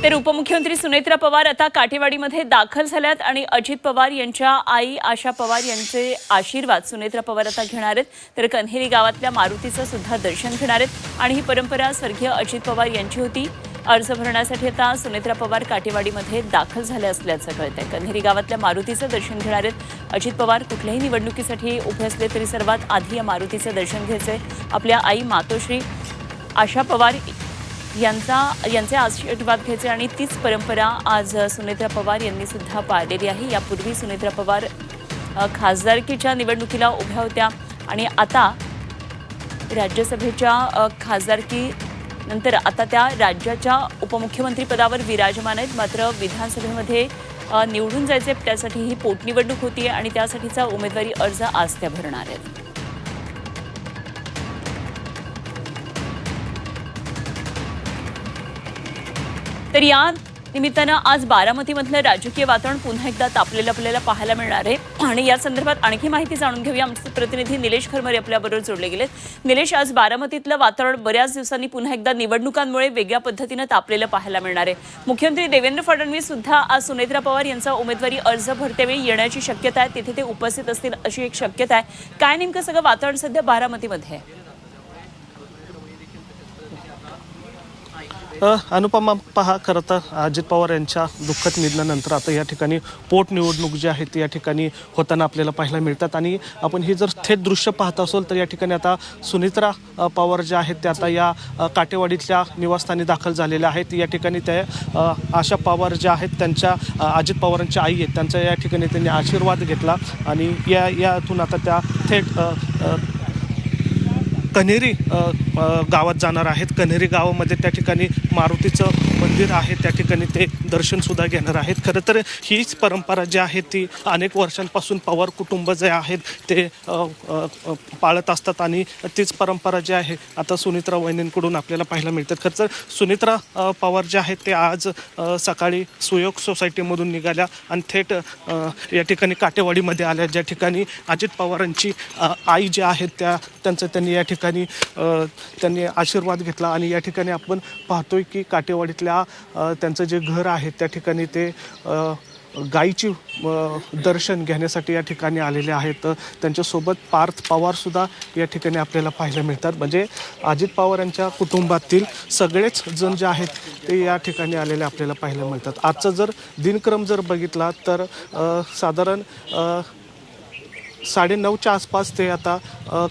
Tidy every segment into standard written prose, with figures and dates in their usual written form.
तर उपमुख्यमंत्री सुनेत्रा पवार आता काटेवाडीमध्ये दाखल झाल्यात आणि अजित पवार यांच्या आई आशा पवार यांचे आशीर्वाद सुनेत्रा पवार आता घेणार आहेत। तर कन्हेरी गावातल्या मारुतीचं सुद्धा दर्शन घेणार आहेत आणि ही परंपरा स्वर्गीय अजित पवार यांची होती। अर्ज भरण्यासाठी आता सुनेत्रा पवार काटेवाडीमध्ये दाखल झाले असल्याचं कळतंय। कन्हेरी गावातल्या मारुतीचं दर्शन घेणार आहेत अजित पवार। कुठल्याही निवडणुकीसाठी उभे असले तरी सर्वात आधी या मारुतीचं दर्शन घ्यायचंय। आपल्या आई मातोश्री आशा पवार यांचे आशीर्वाद घ्यायचे आणि तीच परंपरा आज सुनेत्रा पवार यांनी सुद्धा पाळलेली आहे। यापूर्वी सुनेत्रा पवार खासदारकीच्या निवडणुकीला उभ्या होत्या आणि आता राज्यसभेच्या खासदारकी नंतर आता त्या राज्याच्या उपमुख्यमंत्री पदावर विराजमान आहेत। मात्र विधानसभेमध्ये निवडून जायचे त्यासाठी ही पोटनिवडणूक होती आणि त्यासाठीचा उमेदवारी अर्ज आज त्या भरणार आहेत। तर या निमित्तानं आज बारामतीमधलं राजकीय वातावरण पुन्हा एकदा तापलेलं आपल्याला पाहायला मिळणार आहे आणि या संदर्भात आणखी माहिती जाणून घेऊया। आमचे प्रतिनिधी निलेश खरमरे आपल्याबरोबर जोडले गेलेत। निलेश, आज बारामतीतलं वातावरण बऱ्याच दिवसांनी पुन्हा एकदा निवडणुकांमुळे वेगळ्या पद्धतीनं तापलेलं पाहायला मिळणार आहे। मुख्यमंत्री देवेंद्र फडणवीस सुद्धा आज सुनेत्रा पवार यांचा उमेदवारी अर्ज भरतेवेळी येण्याची शक्यता आहे। तिथे ते उपस्थित असतील अशी एक शक्यता आहे। काय नेमकं सगळं वातावरण सध्या बारामतीमध्ये आहे? अनुपमा, पहा, खरं तर अजित पवार यांच्या दुःखद निधनानंतर आता या ठिकाणी पोटनिवडणूक जी आहे ती या ठिकाणी होताना आपल्याला पाहायला मिळतात आणि आपण हे जर थेट दृश्य पाहत असोल तर या ठिकाणी आता सुनेत्रा पवार ज्या आहेत त्या आता या काटेवाडीतल्या निवासस्थानी दाखल झालेल्या आहेत। या ठिकाणी त्या आशा पवार ज्या आहेत त्यांच्या अजित पवारांच्या आई आहेत त्यांचा या ठिकाणी त्यांनी आशीर्वाद घेतला आणि यातून आता त्या थेट कन्हेरी गावात जाणार आहेत। कन्हेरी गावामध्ये त्या ठिकाणी मारुतीचं मंदिर आहे, त्या ठिकाणी ते दर्शनसुद्धा घेणार आहेत। खरं तर हीच परंपरा जी आहे ती अनेक वर्षांपासून पवार कुटुंब जे आहेत ते पाळत असतात आणि तीच परंपरा जी आहे आता सुनेत्रा वहिनींकडून आपल्याला पाहायला मिळतात। खरं तर सुनेत्रा पवार जे आहेत ते आज सकाळी सुयोग सोसायटीमधून निघाल्या आणि थेट या ठिकाणी काटेवाडीमध्ये आल्या, ज्या ठिकाणी अजित पवारांची आई जी आहेत त्यांचं त्यांनी या ठिकाणी त्यांनी आशीर्वाद घेतला आणि या ठिकाणी आपण पाहतोय की काटेवाडीतल्या त्यांचं जे घर आहे त्या ठिकाणी ते गायीची दर्शन घेण्यासाठी या ठिकाणी आलेले आहेत। त्यांच्यासोबत पार्थ पवारसुद्धा या ठिकाणी आपल्याला पाहायला मिळतात। म्हणजे अजित पवार यांच्या कुटुंबातील सगळेच जण जे आहेत ते या ठिकाणी आलेले आपल्याला पाहायला मिळतात। आजचा जर दिनक्रम जर बघितला तर साधारण 9:30च्या आसपास ते आता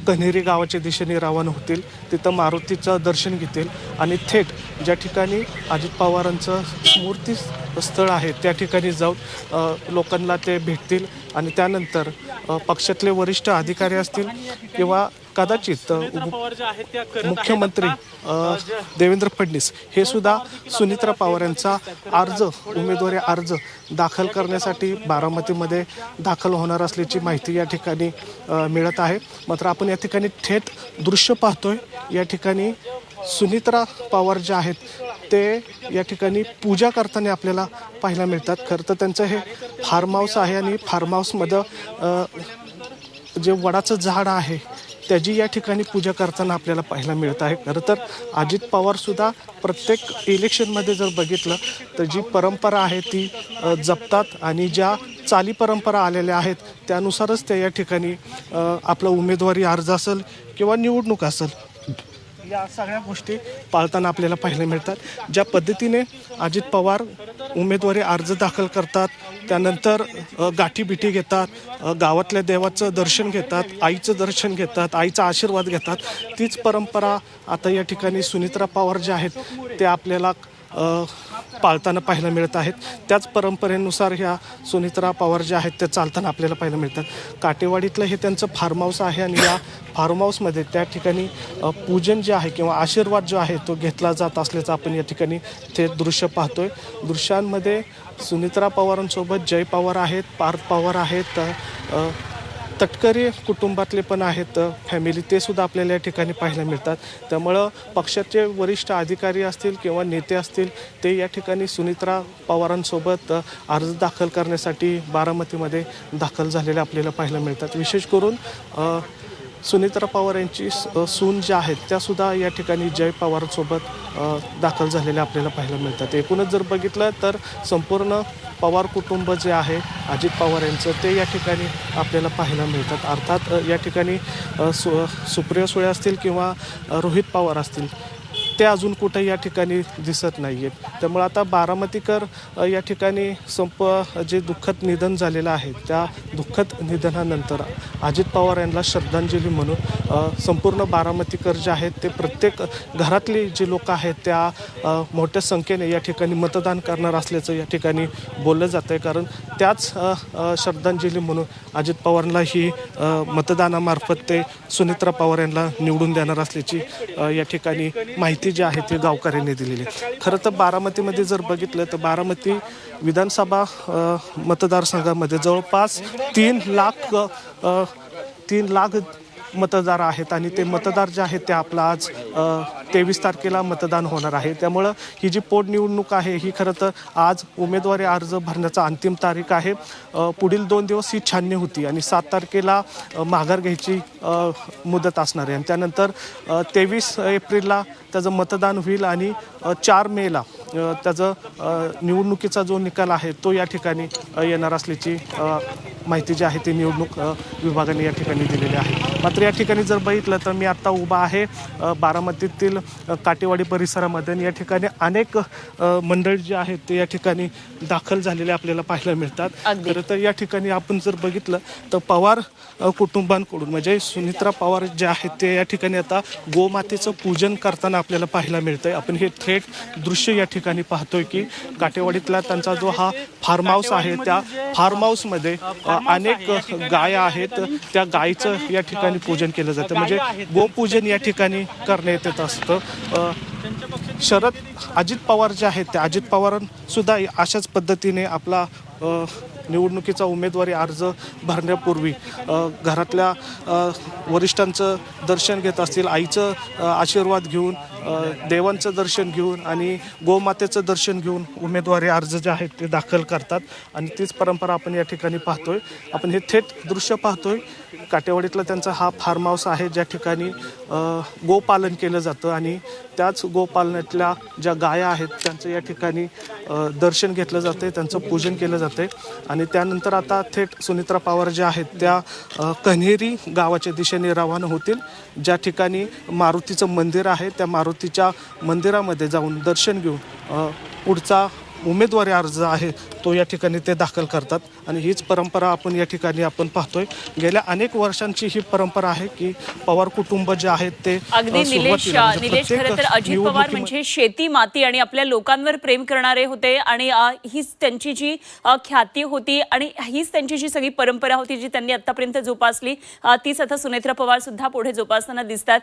कन्हेरी गावाच्या दिशेने रवाना होतील। तिथं मारुतीचं दर्शन घेतील आणि थेट ज्या ठिकाणी अजित पवारांचं स्मृती स्थळ आहे त्या ठिकाणी जाऊन लोकांना ते भेटतील आणि त्यानंतर पक्षातले वरिष्ठ अधिकारी असतील किंवा कदाचित मुख्यमंत्री देवेंद्र फडणवीस हे सुद्धा सुनेत्रा पवार यांचा उमेदवारी अर्ज दाखल करण्यासाठी बारामतीमध्ये दाखल होणार असल्याची माहिती या ठिकाणी मिळत आहे। मात्र आपण या ठिकाणी थेट दृश्य पाहतोय, या ठिकाणी सुनेत्रा पवार जे आहेत ते या ठिकाणी पूजा करताना आपल्याला पाहायला मिळतात। खरं तर त्यांचं हे फार्म हाऊस आहे आणि फार्म हाऊसमध्ये जे वडाचं झाड आहे त्याची या ठिकाणी पूजा करताना आपल्याला पाहायला मिळत आहे। खरं तर अजित पवारसुद्धा प्रत्येक इलेक्शनमध्ये जर बघितलं तर जी परंपरा आहे ती जपतात आणि ज्या चाली परंपरा आलेल्या आहेत त्यानुसारच ते या ठिकाणी आपला उमेदवारी अर्ज असेल किंवा निवडणूक असेल या सगळ्या गोष्टी पाळताना आपल्याला पाहायला मिळतात। ज्या पद्धतीने अजित पवार उमेदवारी अर्ज दाखल करतात, त्यानंतर गाठीबिठी घेतात, गावातल्या देवाचं दर्शन घेतात, आईचं दर्शन घेतात, आईचा आशीर्वाद घेतात, तीच परंपरा आता या ठिकाणी सुनेत्रा पवार जे आहेत ते आपल्याला पाळताना पाहायला मिळत आहेत। त्याच परंपरेनुसार ह्या सुनेत्रा पवार ज्या आहेत त्या चालताना आपल्याला पाहायला मिळतात। काटेवाडीतलं हे त्यांचं फार्म हाऊस आहे आणि या फार्म हाऊसमध्ये त्या ठिकाणी पूजन जे आहे किंवा आशीर्वाद जो आहे तो घेतला जात असल्याचं आपण या ठिकाणी ते दृश्य पाहतोय। दृश्यांमध्ये सुनेत्रा पवारांसोबत जय पवार आहेत, पार्थ पवार आहेत, तटकरे कुटुंबातले पण आहेत फॅमिली, ते सुद्धा आपल्याला या ठिकाणी पाहायला मिळतात। त्यामुळं पक्षाचे वरिष्ठ अधिकारी असतील किंवा नेते असतील ते या ठिकाणी सुनेत्रा पवारांसोबत अर्ज दाखल करण्यासाठी बारामतीमध्ये दाखल झालेले आपल्याला पाहायला मिळतात। विशेष करून सुनेत्रा पवार यांची सून ज्या आहेत त्यासुद्धा या ठिकाणी जय पवारसोबत दाखल झालेल्या आपल्याला पाहायला मिळतात. एकूणच जर बघितलं तर संपूर्ण पवार कुटुंब जे आहे अजित पवार यांचं ते या ठिकाणी आपल्याला पाहायला मिळतात. अर्थात या ठिकाणी सुप्रिया सुळे असतील किंवा रोहित पवार असतील ते अजून कुठं या ठिकाणी दिसत नाही आहेत. त्यामुळे आता बारामतीकर या ठिकाणी जे दुःखद निधन झालेलं आहे त्या दुःखद निधनानंतर अजित पवार यांना श्रद्धांजली म्हणून संपूर्ण बारामतीकर जे आहेत ते प्रत्येक घरातली जी लोक आहेत त्या मोठ्या संख्येने या ठिकाणी मतदान करणार असल्याचं या ठिकाणी बोललं जातं आहे. कारण त्याच श्रद्धांजली म्हणून अजित पवारांना ही मतदानामार्फत ते सुनेत्रा पवार यांना निवडून देणार असल्याची या ठिकाणी माहिती जी आहे ती गावकऱ्यांनी दिलेली आहे. खरं तर बारामतीमध्ये जर बघितलं तर बारामती विधानसभा मतदारसंघामध्ये जवळपास 3 लाख मतदार आहेत आणि ते मतदार जे आहेत ते आपलं आज 23 तारखेला मतदान होणार आहे. त्यामुळं ही जी पोटनिवडणूक आहे ही खरं तर आज उमेदवारी अर्ज भरण्याचा अंतिम तारीख आहे. पुढील 2 दिवस ही छाननी होती आणि 7 तारखेला माघार घ्यायची मुदत असणार आहे आणि त्यानंतर 23 एप्रिलला त्याचं मतदान होईल आणि 4 मेला त्याचं निवडणुकीचा जो निकाल आहे तो या ठिकाणी येणार असल्याची माहिती जी आहे ती निवडणूक विभागाने या ठिकाणी दिलेली आहे. मात्र या ठिकाणी जर बघितलं तर मी आत्ता उभा आहे बारामतीतील काटेवाडी परिसरामध्ये आणि या ठिकाणी अनेक मंडळी जी आहेत ते या ठिकाणी दाखल झालेले आपल्याला पाहायला मिळतात. खरं तर या ठिकाणी आपण जर बघितलं तर पवार कुटुंबांकडून म्हणजे सुनेत्रा पवार जे आहेत ते या ठिकाणी आता गोमातेचं पूजन करताना आपल्याला पाहायला मिळतंय. आपण हे थेट दृश्य या ठिकाणी पाहतोय की काटेवाडीतला त्यांचा जो हा फार्म हाऊस आहे त्या फार्म हाऊसमध्ये अनेक गाय आहेत. त्या गायीचं या ठिकाणी पूजन केलं जातं म्हणजे गोपूजन या ठिकाणी करण्यात येत असतं. अजित पवार जे आहेत ते अजित पवारांसुद्धा अशाच पद्धतीने आपला निवडणुकीचा उमेदवारी अर्ज भरण्यापूर्वी घरातल्या वरिष्ठांचं दर्शन घेत असतील, आईचं आशीर्वाद घेऊन, देवांचं दर्शन घेऊन आणि गोमातेचं दर्शन घेऊन उमेदवारी अर्ज जे आहेत ते दाखल करतात आणि तीच परंपरा आपण या ठिकाणी पाहतोय. आपण हे थेट दृश्य पाहतोय. काटेवाडीतला त्यांचा हा फार्म हाऊस आहे ज्या ठिकाणी गोपालन केलं जातं आणि त्याच गोपालनातल्या ज्या गाया आहेत त्यांचं या ठिकाणी दर्शन घेतलं जाते, त्यांचं पूजन केलं जाते आणि त्यानंतर आता थेट सुनेत्रा पवार ज्या आहेत त्या कन्हेरी गावाच्या दिशेने रवाना होतील. ज्या ठिकाणी मारुतीचं मंदिर आहे त्या मारुतीच्या मंदिरामध्ये जाऊन दर्शन घेऊन पुढचा उमेदवारी अर्ज आहे तो या ठिकाणी ते दाखल करतात आणि हीच परंपरा आपण या ठिकाणी आपण पाहतोय. गेल्या अनेक वर्षांची ही परंपरा आहे की पवार कुटुंब जे आहेत ते अगदी निलेश खरं तर अजित पवार म्हणजे शेती माती आणि आपल्या लोकांवर प्रेम करणारे होते आणि हीच त्यांची जी ख्याती होती आणि हीच त्यांची जी सगळी परंपरा होती जी त्यांनी आतापर्यंत जोपासली तीच आता सुनेत्रा पवार सुद्धा पुढे जोपासताना दिसतात.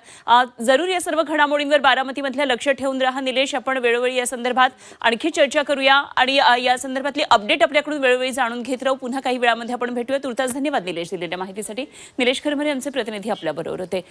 जरूर या सर्व घडामोडींवर बारामतीमधल्या लक्ष ठेवून राहा निलेश. आपण वेळोवेळी या संदर्भात आणखी चर्चा करूया आणि या संदर्भातली अपडेट आपल्याकडून वेळोवेळी जाणून घेत राहू. पुन्हा काही वेळामध्ये आपण भेटूया. तुर्तास धन्यवाद निलेश दिलेल्या माहितीसाठी. निलेश खरमरे आमचे प्रतिनिधी आपल्याबरोबर होते.